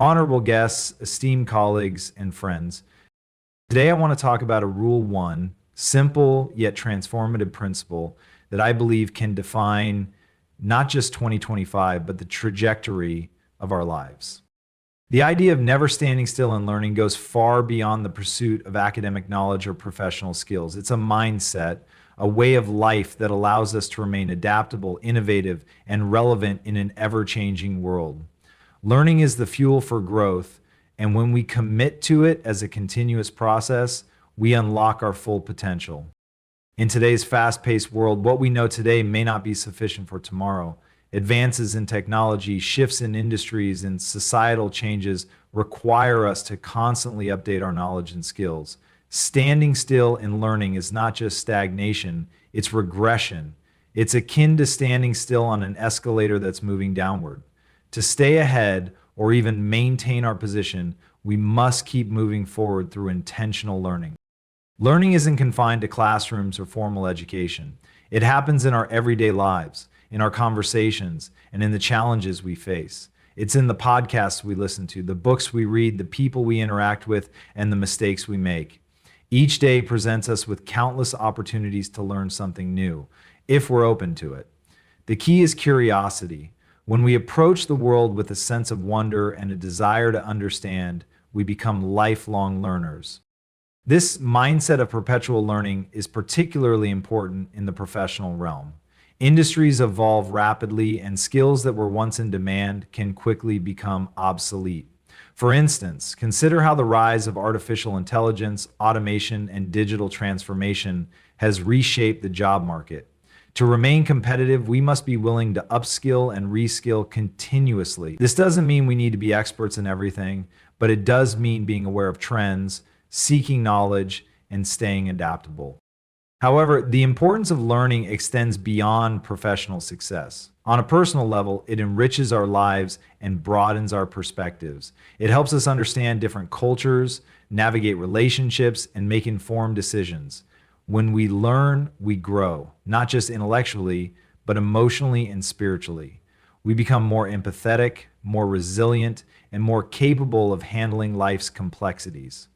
Honorable guests, esteemed colleagues, and friends. Today I want to talk about a Rule 1, simple yet transformative principle that I believe can define not just 2025, but the trajectory of our lives. The idea of never standing still and learning goes far beyond the pursuit of academic knowledge or professional skills. It's a mindset, a way of life that allows us to remain adaptable, innovative, and relevant in an ever-changing world. Learning is the fuel for growth, and when we commit to it as a continuous process, we unlock our full potential. In today's fast-paced world, what we know today may not be sufficient for tomorrow. Advances in technology, shifts in industries, and societal changes require us to constantly update our knowledge and skills. Standing still and learning is not just stagnation, it's regression. It's akin to standing still on an escalator that's moving downward. To stay ahead or even maintain our position, we must keep moving forward through intentional learning. Learning isn't confined to classrooms or formal education. It happens in our everyday lives, in our conversations, and in the challenges we face. It's in the podcasts we listen to, the books we read, the people we interact with, and the mistakes we make. Each day presents us with countless opportunities to learn something new, if we're open to it. The key is curiosity. When we approach the world with a sense of wonder and a desire to understand, we become lifelong learners. This mindset of perpetual learning is particularly important in the professional realm. Industries evolve rapidly, and skills that were once in demand can quickly become obsolete. For instance, consider how the rise of artificial intelligence, automation, and digital transformation has reshaped the job market. To remain competitive, we must be willing to upskill and reskill continuously. This doesn't mean we need to be experts in everything, but it does mean being aware of trends, seeking knowledge, and staying adaptable. However, the importance of learning extends beyond professional success. On a personal level, it enriches our lives and broadens our perspectives. It helps us understand different cultures, navigate relationships, and make informed decisions. When we learn, we grow, not just intellectually, but emotionally and spiritually. We become more empathetic, more resilient, and more capable of handling life's complexities.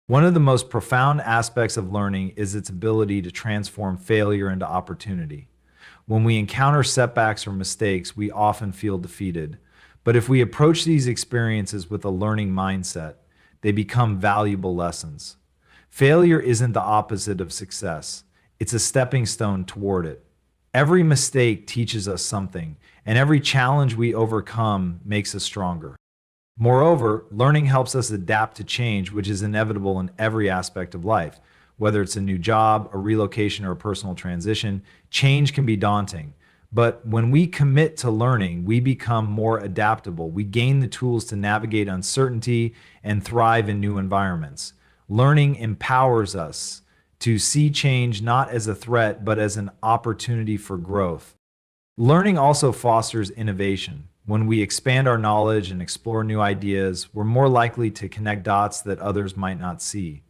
One of the most profound aspects of learning is its ability to transform failure into opportunity. When we encounter setbacks or mistakes, we often feel defeated. But if we approach these experiences with a learning mindset, they become valuable lessons. Failure isn't the opposite of success. It's a stepping stone toward it. Every mistake teaches us something, and every challenge we overcome makes us stronger. Moreover, learning helps us adapt to change, which is inevitable in every aspect of life. Whether it's a new job, a relocation, or a personal transition, change can be daunting. But when we commit to learning, we become more adaptable. We gain the tools to navigate uncertainty and thrive in new environments. Learning empowers us to see change not as a threat, but as an opportunity for growth. Learning also fosters innovation. When we expand our knowledge and explore new ideas, we're more likely to connect dots that others might not see.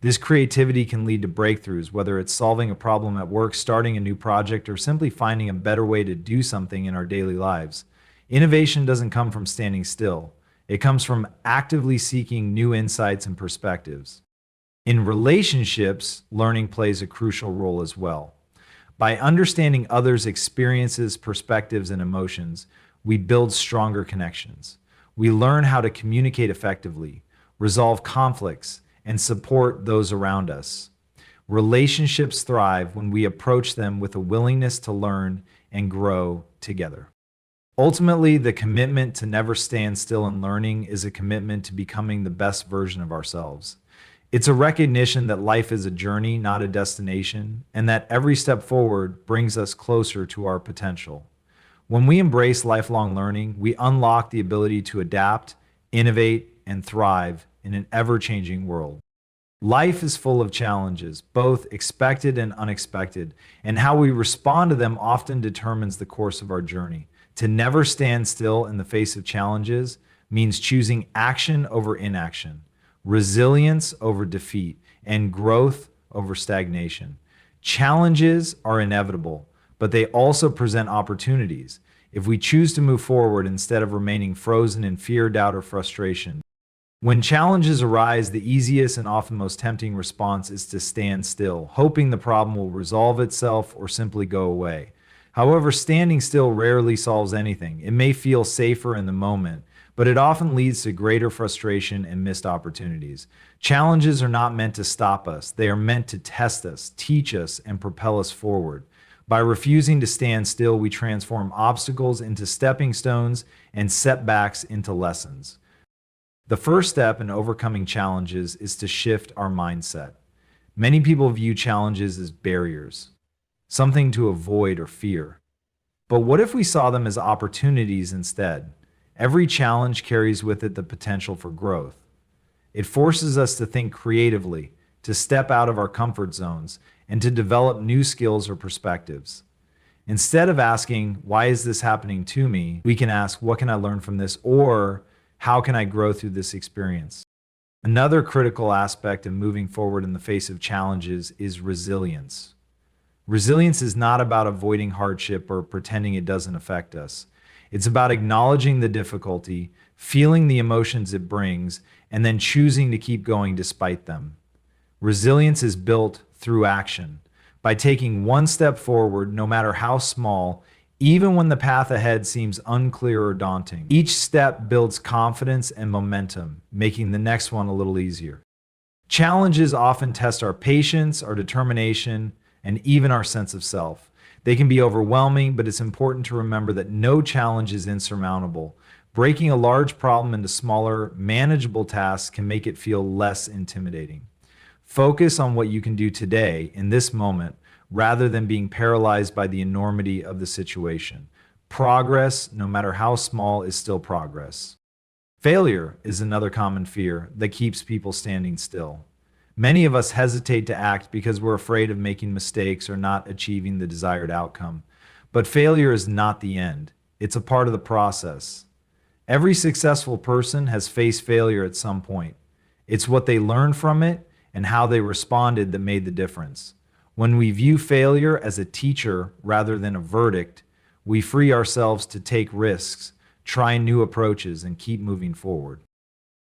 This creativity can lead to breakthroughs, whether it's solving a problem at work, starting a new project, or simply finding a better way to do something in our daily lives. Innovation doesn't come from standing still. It comes from actively seeking new insights and perspectives. In relationships, learning plays a crucial role as well. By understanding others' experiences, perspectives, and emotions, we build stronger connections. We learn how to communicate effectively, resolve conflicts, and support those around us. Relationships thrive when we approach them with a willingness to learn and grow together. Ultimately, the commitment to never stand still in learning is a commitment to becoming the best version of ourselves. It's a recognition that life is a journey, not a destination, and that every step forward brings us closer to our potential. When we embrace lifelong learning, we unlock the ability to adapt, innovate, and thrive in an ever-changing world. Life is full of challenges, both expected and unexpected, and how we respond to them often determines the course of our journey. To never stand still in the face of challenges means choosing action over inaction, resilience over defeat, and growth over stagnation. Challenges are inevitable, but they also present opportunities. if we choose to move forward instead of remaining frozen in fear, doubt, or frustration. When challenges arise, the easiest and often most tempting response is to stand still, hoping the problem will resolve itself or simply go away. However, standing still rarely solves anything. It may feel safer in the moment, but it often leads to greater frustration and missed opportunities. Challenges are not meant to stop us. They are meant to test us, teach us, and propel us forward. By refusing to stand still, we transform obstacles into stepping stones and setbacks into lessons. The first step in overcoming challenges is to shift our mindset. Many people view challenges as barriers, something to avoid or fear. But what if we saw them as opportunities instead? Every challenge carries with it the potential for growth. It forces us to think creatively, to step out of our comfort zones, and to develop new skills or perspectives. Instead of asking, "Why is this happening to me?" we can ask, "What can I learn from this?" or "How can I grow through this experience?" Another critical aspect of moving forward in the face of challenges is resilience. Resilience is not about avoiding hardship or pretending it doesn't affect us. It's about acknowledging the difficulty, feeling the emotions it brings, and then choosing to keep going despite them. Resilience is built through action, by taking one step forward, no matter how small, even when the path ahead seems unclear or daunting. Each step builds confidence and momentum, making the next one a little easier. Challenges often test our patience, our determination, and even our sense of self. They can be overwhelming, but it's important to remember that no challenge is insurmountable. Breaking a large problem into smaller, manageable tasks can make it feel less intimidating. Focus on what you can do today, in this moment, rather than being paralyzed by the enormity of the situation. Progress, no matter how small, is still progress. Failure is another common fear that keeps people standing still. Many of us hesitate to act because we're afraid of making mistakes or not achieving the desired outcome. But failure is not the end. It's a part of the process. Every successful person has faced failure at some point. It's what they learned from it and how they responded that made the difference. When we view failure as a teacher rather than a verdict, we free ourselves to take risks, try new approaches, and keep moving forward.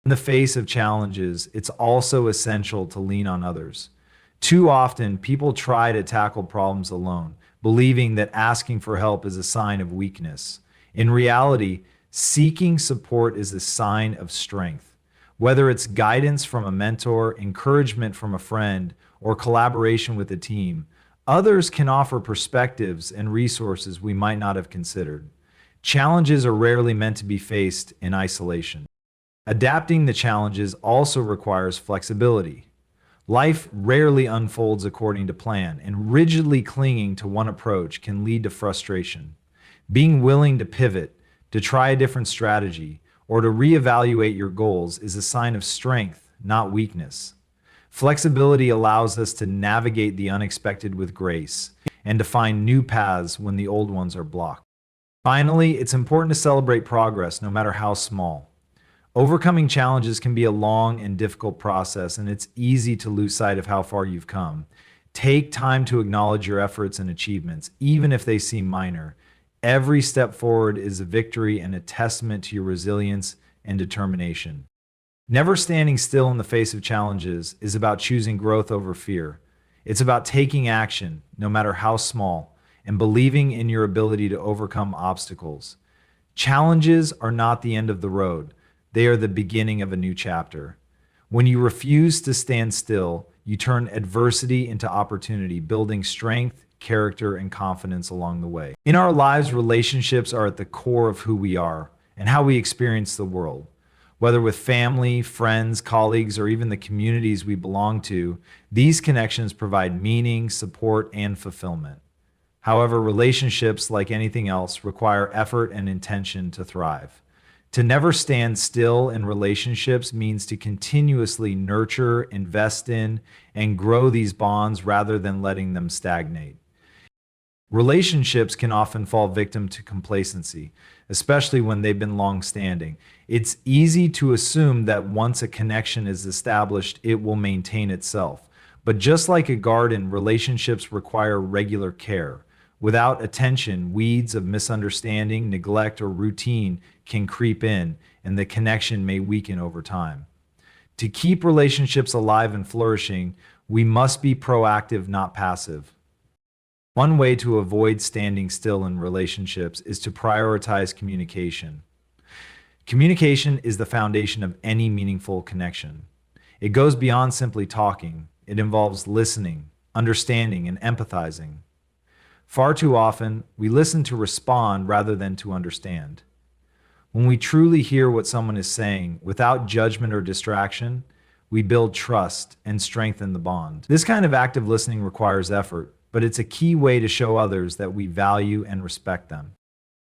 In the face of challenges, it's also essential to lean on others. Too often, people try to tackle problems alone, believing that asking for help is a sign of weakness. In reality, seeking support is a sign of strength. Whether it's guidance from a mentor, encouragement from a friend, or collaboration with a team, others can offer perspectives and resources we might not have considered. Challenges are rarely meant to be faced in isolation. Adapting to challenges also requires flexibility. Life rarely unfolds according to plan, and rigidly clinging to one approach can lead to frustration. Being willing to pivot, to try a different strategy, or to reevaluate your goals is a sign of strength, not weakness. Flexibility allows us to navigate the unexpected with grace and to find new paths when the old ones are blocked. Finally, it's important to celebrate progress, no matter how small. Overcoming challenges can be a long and difficult process, and it's easy to lose sight of how far you've come. Take time to acknowledge your efforts and achievements, even if they seem minor. Every step forward is a victory and a testament to your resilience and determination. Never standing still in the face of challenges is about choosing growth over fear. It's about taking action, no matter how small, and believing in your ability to overcome obstacles. Challenges are not the end of the road. They are the beginning of a new chapter. When you refuse to stand still, you turn adversity into opportunity, building strength, character, and confidence along the way. In our lives, relationships are at the core of who we are and how we experience the world. Whether with family, friends, colleagues, or even the communities we belong to, these connections provide meaning, support, and fulfillment. However, relationships, like anything else, require effort and intention to thrive. To never stand still in relationships means to continuously nurture, invest in, and grow these bonds rather than letting them stagnate. Relationships can often fall victim to complacency, especially when they've been long-standing. It's easy to assume that once a connection is established, it will maintain itself. But just like a garden, relationships require regular care. Without attention, weeds of misunderstanding, neglect, or routine can creep in, and the connection may weaken over time. To keep relationships alive and flourishing, we must be proactive, not passive. One way to avoid standing still in relationships is to prioritize communication. Communication is the foundation of any meaningful connection. It goes beyond simply talking. It involves listening, understanding, and empathizing. Far too often, we listen to respond rather than to understand. When we truly hear what someone is saying without judgment or distraction, we build trust and strengthen the bond. This kind of active listening requires effort, but it's a key way to show others that we value and respect them.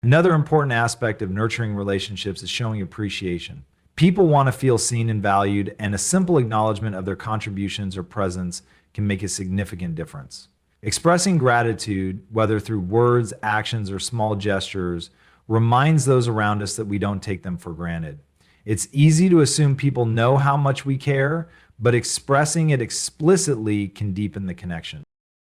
Another important aspect of nurturing relationships is showing appreciation. People want to feel seen and valued, and a simple acknowledgement of their contributions or presence can make a significant difference. Expressing gratitude, whether through words, actions, or small gestures, reminds those around us that we don't take them for granted. It's easy to assume people know how much we care, but expressing it explicitly can deepen the connection.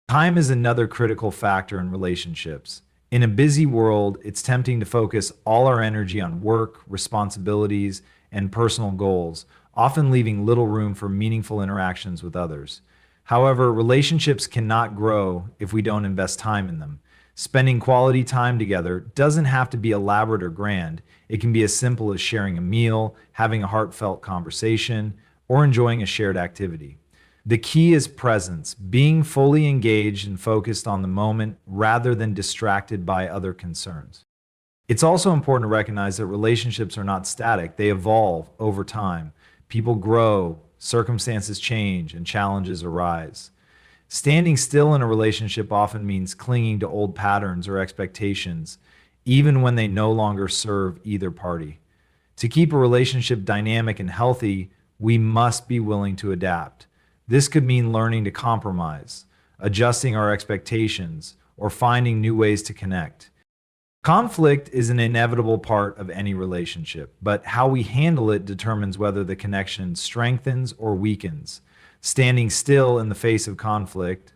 Time is another critical factor in relationships. In a busy world, it's tempting to focus all our energy on work, responsibilities, and personal goals, often leaving little room for meaningful interactions with others. However, relationships cannot grow if we don't invest time in them. Spending quality time together doesn't have to be elaborate or grand. It can be as simple as sharing a meal, having a heartfelt conversation, or enjoying a shared activity. The key is presence, being fully engaged and focused on the moment rather than distracted by other concerns. It's also important to recognize that relationships are not static. They evolve over time. People grow, circumstances change, and challenges arise. Standing still in a relationship often means clinging to old patterns or expectations, even when they no longer serve either party. To keep a relationship dynamic and healthy, we must be willing to adapt. This could mean learning to compromise, adjusting our expectations, or finding new ways to connect. Conflict is an inevitable part of any relationship, but how we handle it determines whether the connection strengthens or weakens. Standing still in the face of conflict,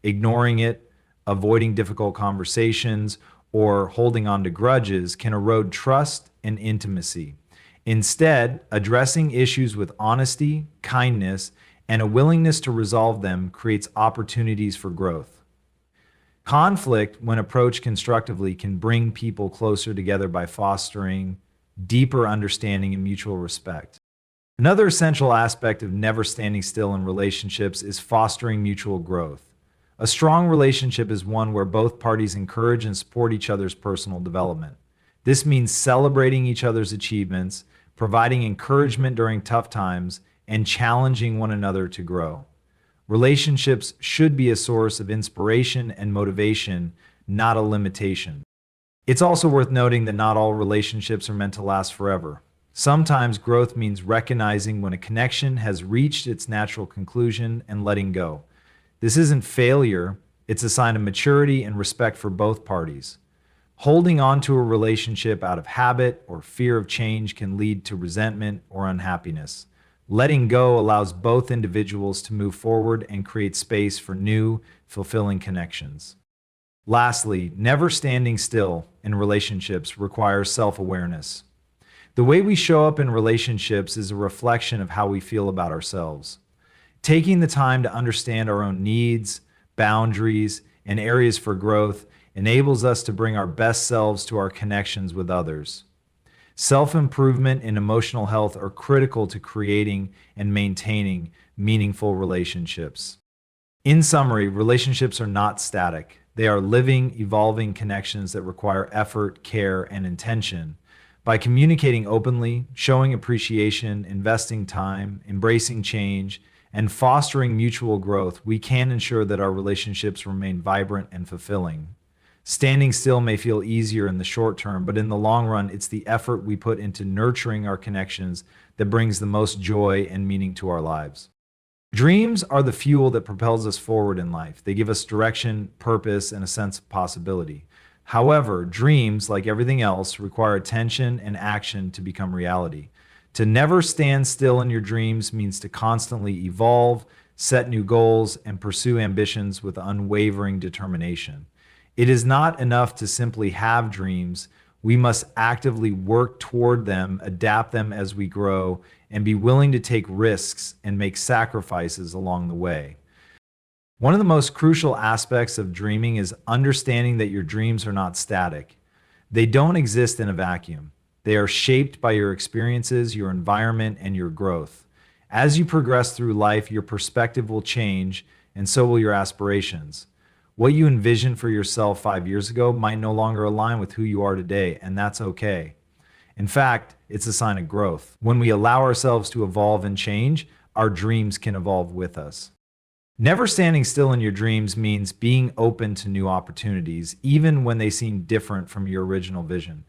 ignoring it, avoiding difficult conversations, or holding on to grudges can erode trust and intimacy. Instead, addressing issues with honesty, kindness, and a willingness to resolve them creates opportunities for growth. Conflict, when approached constructively, can bring people closer together by fostering deeper understanding and mutual respect. Another essential aspect of never standing still in relationships is fostering mutual growth. A strong relationship is one where both parties encourage and support each other's personal development. This means celebrating each other's achievements, providing encouragement during tough times, and challenging one another to grow. Relationships should be a source of inspiration and motivation, not a limitation. It's also worth noting that not all relationships are meant to last forever. Sometimes growth means recognizing when a connection has reached its natural conclusion and letting go. This isn't failure, it's a sign of maturity and respect for both parties. Holding on to a relationship out of habit or fear of change can lead to resentment or unhappiness. Letting go allows both individuals to move forward and create space for new, fulfilling connections. Lastly, never standing still in relationships requires self-awareness. The way we show up in relationships is a reflection of how we feel about ourselves. Taking the time to understand our own needs, boundaries, and areas for growth enables us to bring our best selves to our connections with others. Self-improvement and emotional health are critical to creating and maintaining meaningful relationships. In summary, relationships are not static. They are living, evolving connections that require effort, care, and intention. By communicating openly, showing appreciation, investing time, embracing change, and fostering mutual growth, we can ensure that our relationships remain vibrant and fulfilling. Standing still may feel easier in the short term, but in the long run, it's the effort we put into nurturing our connections that brings the most joy and meaning to our lives. Dreams are the fuel that propels us forward in life. They give us direction, purpose, and a sense of possibility. However, dreams, like everything else, require attention and action to become reality. To never stand still in your dreams means to constantly evolve, set new goals, and pursue ambitions with unwavering determination. It is not enough to simply have dreams. We must actively work toward them, adapt them as we grow, and be willing to take risks and make sacrifices along the way. One of the most crucial aspects of dreaming is understanding that your dreams are not static. They don't exist in a vacuum. They are shaped by your experiences, your environment, and your growth. As you progress through life, your perspective will change, and so will your aspirations. What you envisioned for yourself 5 years ago might no longer align with who you are today, and that's okay. In fact, it's a sign of growth. When we allow ourselves to evolve and change, our dreams can evolve with us. Never standing still in your dreams means being open to new opportunities, even when they seem different from your original vision.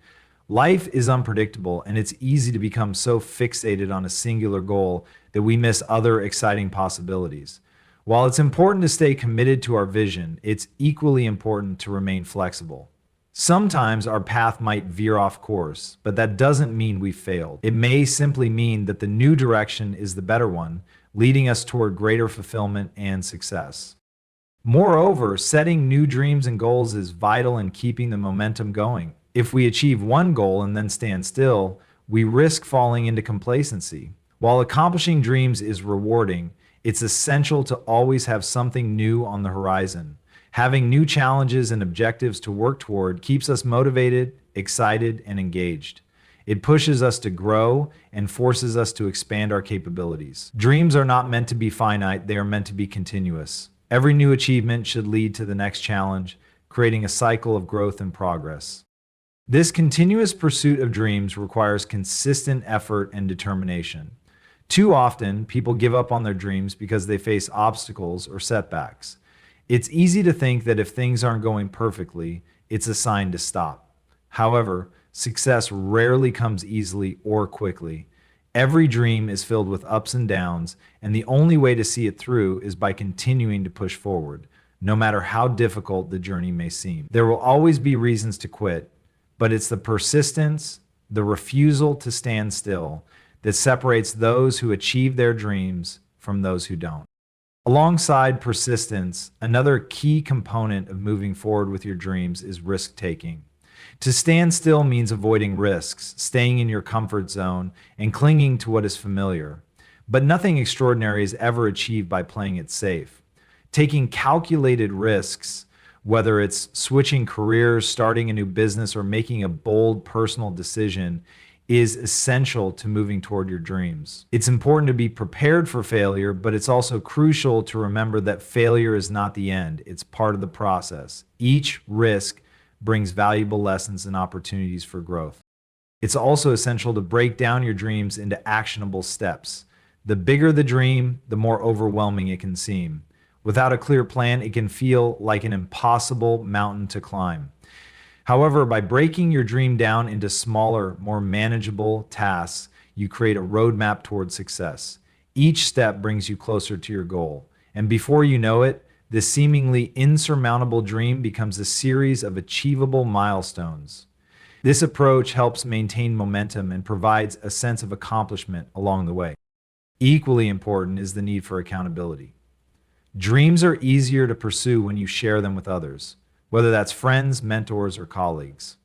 Life is unpredictable, and it's easy to become so fixated on a singular goal that we miss other exciting possibilities. While it's important to stay committed to our vision, it's equally important to remain flexible. Sometimes our path might veer off course, but that doesn't mean we failed. It may simply mean that the new direction is the better one, leading us toward greater fulfillment and success. Moreover, setting new dreams and goals is vital in keeping the momentum going. If we achieve one goal and then stand still, we risk falling into complacency. While accomplishing dreams is rewarding, it's essential to always have something new on the horizon. Having new challenges and objectives to work toward keeps us motivated, excited, and engaged. It pushes us to grow and forces us to expand our capabilities. Dreams are not meant to be finite, they are meant to be continuous. Every new achievement should lead to the next challenge, creating a cycle of growth and progress. This continuous pursuit of dreams requires consistent effort and determination. Too often, people give up on their dreams because they face obstacles or setbacks. It's easy to think that if things aren't going perfectly, it's a sign to stop. However, success rarely comes easily or quickly. Every dream is filled with ups and downs, and the only way to see it through is by continuing to push forward, no matter how difficult the journey may seem. There will always be reasons to quit, but it's the persistence, the refusal to stand still, that separates those who achieve their dreams from those who don't. Alongside persistence, another key component of moving forward with your dreams is risk-taking. To stand still means avoiding risks, staying in your comfort zone, and clinging to what is familiar. But nothing extraordinary is ever achieved by playing it safe. Taking calculated risks, whether it's switching careers, starting a new business, or making a bold personal decision, is essential to moving toward your dreams. It's important to be prepared for failure, but it's also crucial to remember that failure is not the end. It's part of the process. Each risk brings valuable lessons and opportunities for growth. It's also essential to break down your dreams into actionable steps. The bigger the dream, the more overwhelming it can seem. Without a clear plan, it can feel like an impossible mountain to climb. However, by breaking your dream down into smaller, more manageable tasks, you create a roadmap toward success. Each step brings you closer to your goal. And before you know it, this seemingly insurmountable dream becomes a series of achievable milestones. This approach helps maintain momentum and provides a sense of accomplishment along the way. Equally important is the need for accountability. Dreams are easier to pursue when you share them with others, whether that's friends, mentors, or colleagues.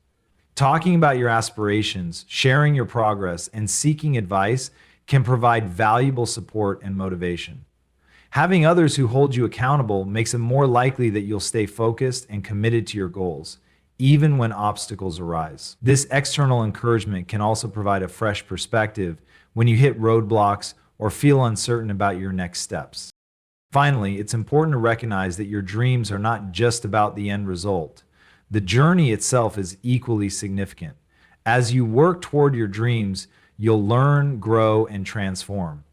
Talking about your aspirations, sharing your progress, and seeking advice can provide valuable support and motivation. Having others who hold you accountable makes it more likely that you'll stay focused and committed to your goals, even when obstacles arise. This external encouragement can also provide a fresh perspective when you hit roadblocks or feel uncertain about your next steps. Finally, it's important to recognize that your dreams are not just about the end result. The journey itself is equally significant. As you work toward your dreams, you'll learn, grow, and transform.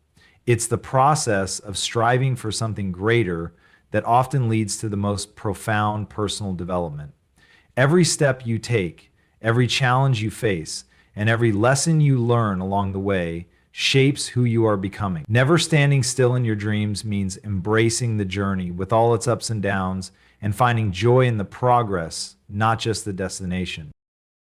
It's the process of striving for something greater that often leads to the most profound personal development. Every step you take, every challenge you face, and every lesson you learn along the way shapes who you are becoming. Never standing still in your dreams means embracing the journey with all its ups and downs and finding joy in the progress, not just the destination.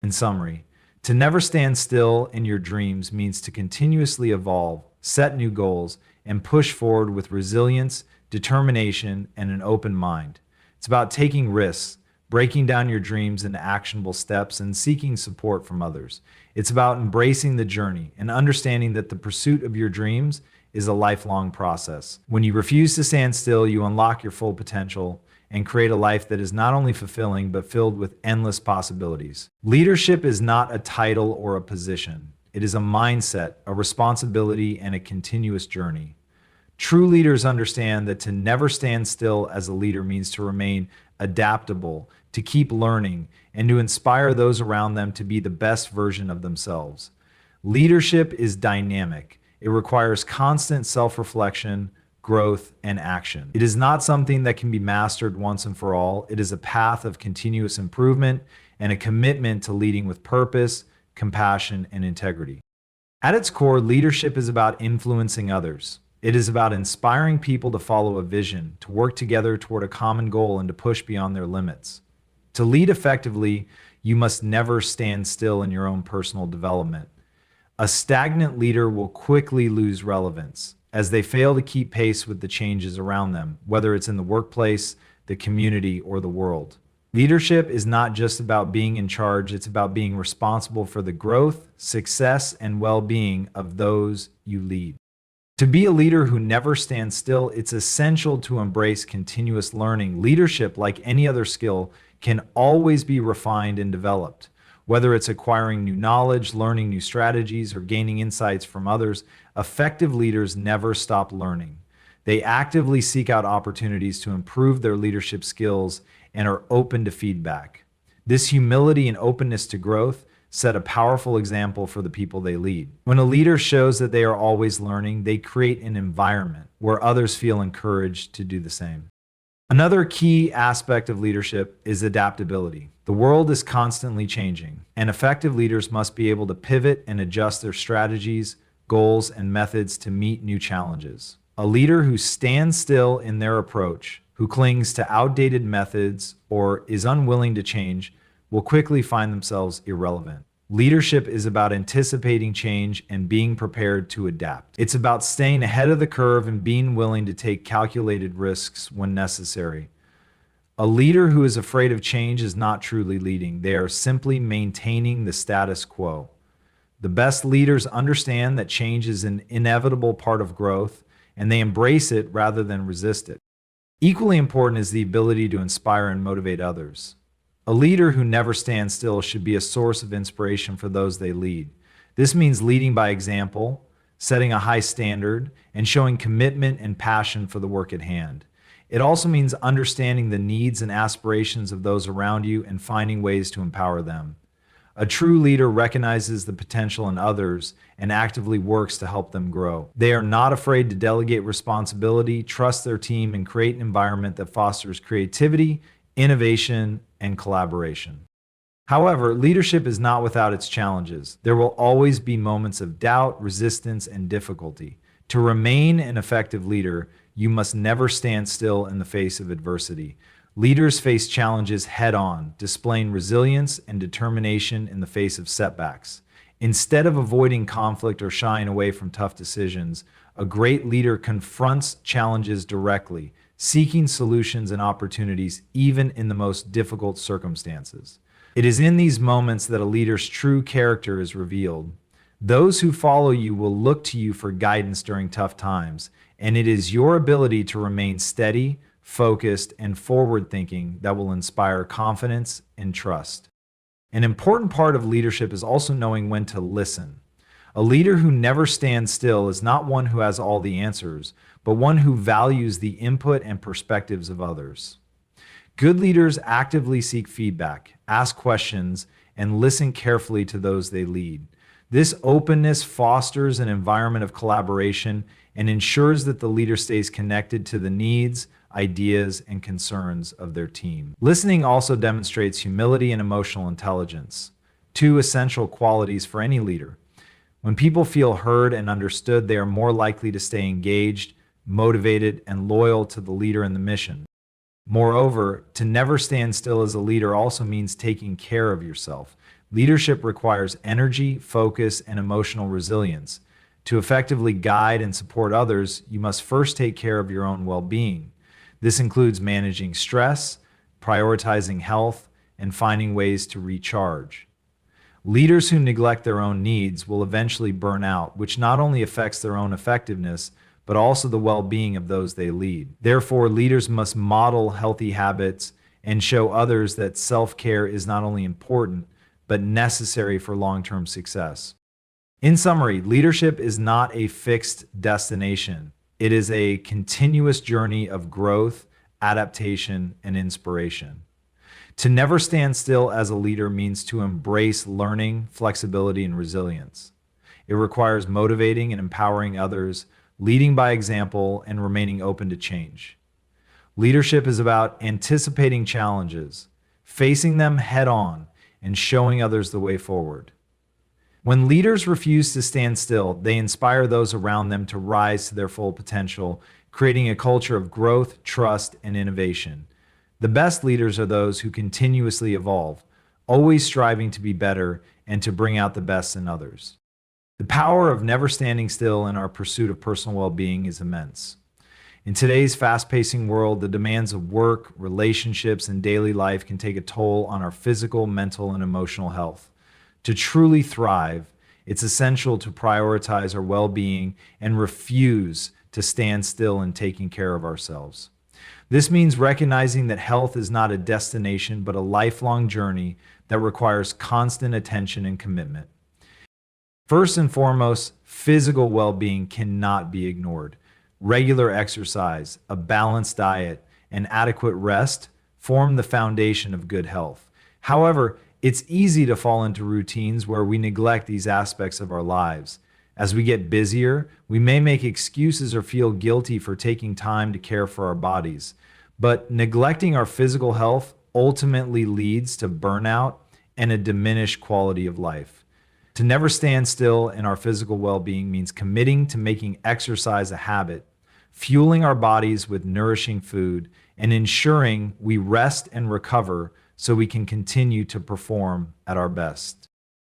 In summary, to never stand still in your dreams means to continuously evolve, set new goals, and push forward with resilience, determination, and an open mind. It's about taking risks, breaking down your dreams into actionable steps, and seeking support from others. It's about embracing the journey and understanding that the pursuit of your dreams is a lifelong process. When you refuse to stand still, you unlock your full potential and create a life that is not only fulfilling, but filled with endless possibilities. Leadership is not a title or a position. It is a mindset, a responsibility, and a continuous journey. True leaders understand that to never stand still as a leader means to remain adaptable, to keep learning, and to inspire those around them to be the best version of themselves. Leadership is dynamic. It requires constant self-reflection, growth, and action. It is not something that can be mastered once and for all. It is a path of continuous improvement and a commitment to leading with purpose, compassion, and integrity. At its core, leadership is about influencing others. It is about inspiring people to follow a vision, to work together toward a common goal, and to push beyond their limits. To lead effectively, you must never stand still in your own personal development. A stagnant leader will quickly lose relevance as they fail to keep pace with the changes around them, whether it's in the workplace, the community, or the world. Leadership is not just about being in charge, it's about being responsible for the growth, success, and well-being of those you lead. To be a leader who never stands still, it's essential to embrace continuous learning. Leadership, like any other skill, can always be refined and developed. Whether it's acquiring new knowledge, learning new strategies, or gaining insights from others, effective leaders never stop learning. They actively seek out opportunities to improve their leadership skills and are open to feedback. This humility and openness to growth set a powerful example for the people they lead. When a leader shows that they are always learning, they create an environment where others feel encouraged to do the same. Another key aspect of leadership is adaptability. The world is constantly changing, and effective leaders must be able to pivot and adjust their strategies, goals, and methods to meet new challenges. A leader who stands still in their approach, who clings to outdated methods, or is unwilling to change, will quickly find themselves irrelevant. Leadership is about anticipating change and being prepared to adapt. It's about staying ahead of the curve and being willing to take calculated risks when necessary. A leader who is afraid of change is not truly leading. They are simply maintaining the status quo. The best leaders understand that change is an inevitable part of growth, and they embrace it rather than resist it. Equally important is the ability to inspire and motivate others. A leader who never stands still should be a source of inspiration for those they lead. This means leading by example, setting a high standard, and showing commitment and passion for the work at hand. It also means understanding the needs and aspirations of those around you and finding ways to empower them. A true leader recognizes the potential in others and actively works to help them grow. They are not afraid to delegate responsibility, trust their team, and create an environment that fosters creativity, innovation, and collaboration. However, leadership is not without its challenges. There will always be moments of doubt, resistance, and difficulty. To remain an effective leader, you must never stand still in the face of adversity. Leaders face challenges head-on, displaying resilience and determination in the face of setbacks. Instead of avoiding conflict or shying away from tough decisions, a great leader confronts challenges directly, seeking solutions and opportunities even in the most difficult circumstances. It is in these moments that a leader's true character is revealed. Those who follow you will look to you for guidance during tough times, and it is your ability to remain steady, focused, and forward-thinking that will inspire confidence and trust. An important part of leadership is also knowing when to listen. A leader who never stands still is not one who has all the answers, but one who values the input and perspectives of others. Good leaders actively seek feedback, ask questions, and listen carefully to those they lead. This openness fosters an environment of collaboration and ensures that the leader stays connected to the needs, ideas, and concerns of their team. Listening also demonstrates humility and emotional intelligence, two essential qualities for any leader. When people feel heard and understood, they are more likely to stay engaged, motivated, and loyal to the leader and the mission. Moreover, to never stand still as a leader also means taking care of yourself. Leadership requires energy, focus, and emotional resilience. To effectively guide and support others, you must first take care of your own well-being. This includes managing stress, prioritizing health, and finding ways to recharge. Leaders who neglect their own needs will eventually burn out, which not only affects their own effectiveness, but also the well-being of those they lead. Therefore, leaders must model healthy habits and show others that self-care is not only important, but necessary for long-term success. In summary, leadership is not a fixed destination. It is a continuous journey of growth, adaptation, and inspiration. To never stand still as a leader means to embrace learning, flexibility, and resilience. It requires motivating and empowering others, leading by example, and remaining open to change. Leadership is about anticipating challenges, facing them head on, and showing others the way forward. When leaders refuse to stand still, they inspire those around them to rise to their full potential, creating a culture of growth, trust, and innovation. The best leaders are those who continuously evolve, always striving to be better and to bring out the best in others. The power of never standing still in our pursuit of personal well-being is immense. In today's fast-pacing world, the demands of work, relationships, and daily life can take a toll on our physical, mental, and emotional health. To truly thrive, it's essential to prioritize our well-being and refuse to stand still in taking care of ourselves. This means recognizing that health is not a destination, but a lifelong journey that requires constant attention and commitment. First and foremost, physical well-being cannot be ignored. Regular exercise, a balanced diet, and adequate rest form the foundation of good health. However, it's easy to fall into routines where we neglect these aspects of our lives. As we get busier, we may make excuses or feel guilty for taking time to care for our bodies. But neglecting our physical health ultimately leads to burnout and a diminished quality of life. To never stand still in our physical well-being means committing to making exercise a habit, fueling our bodies with nourishing food, and ensuring we rest and recover so we can continue to perform at our best.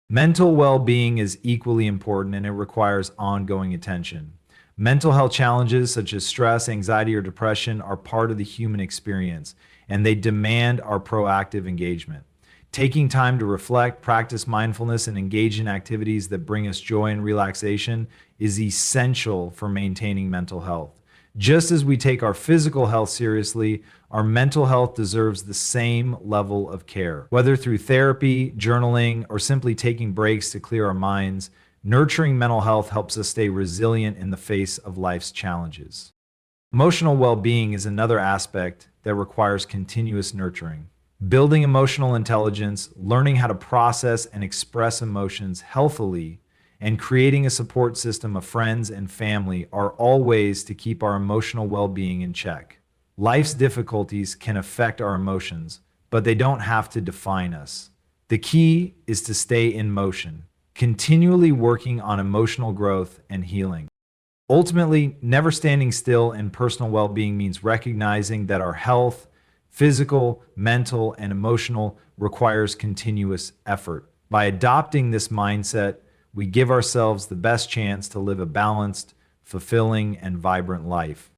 Mental well-being is equally important, and it requires ongoing attention. Mental health challenges such as stress, anxiety, or depression are part of the human experience, and they demand our proactive engagement. Taking time to reflect, practice mindfulness, and engage in activities that bring us joy and relaxation is essential for maintaining mental health. Just as we take our physical health seriously, our mental health deserves the same level of care. Whether through therapy, journaling, or simply taking breaks to clear our minds, nurturing mental health helps us stay resilient in the face of life's challenges. Emotional well-being is another aspect that requires continuous nurturing. Building emotional intelligence, learning how to process and express emotions healthily, and creating a support system of friends and family are all ways to keep our emotional well-being in check. Life's difficulties can affect our emotions, but they don't have to define us. The key is to stay in motion, continually working on emotional growth and healing. Ultimately, never standing still in personal well-being means recognizing that our health, physical, mental, and emotional, requires continuous effort. By adopting this mindset, we give ourselves the best chance to live a balanced, fulfilling, and vibrant life.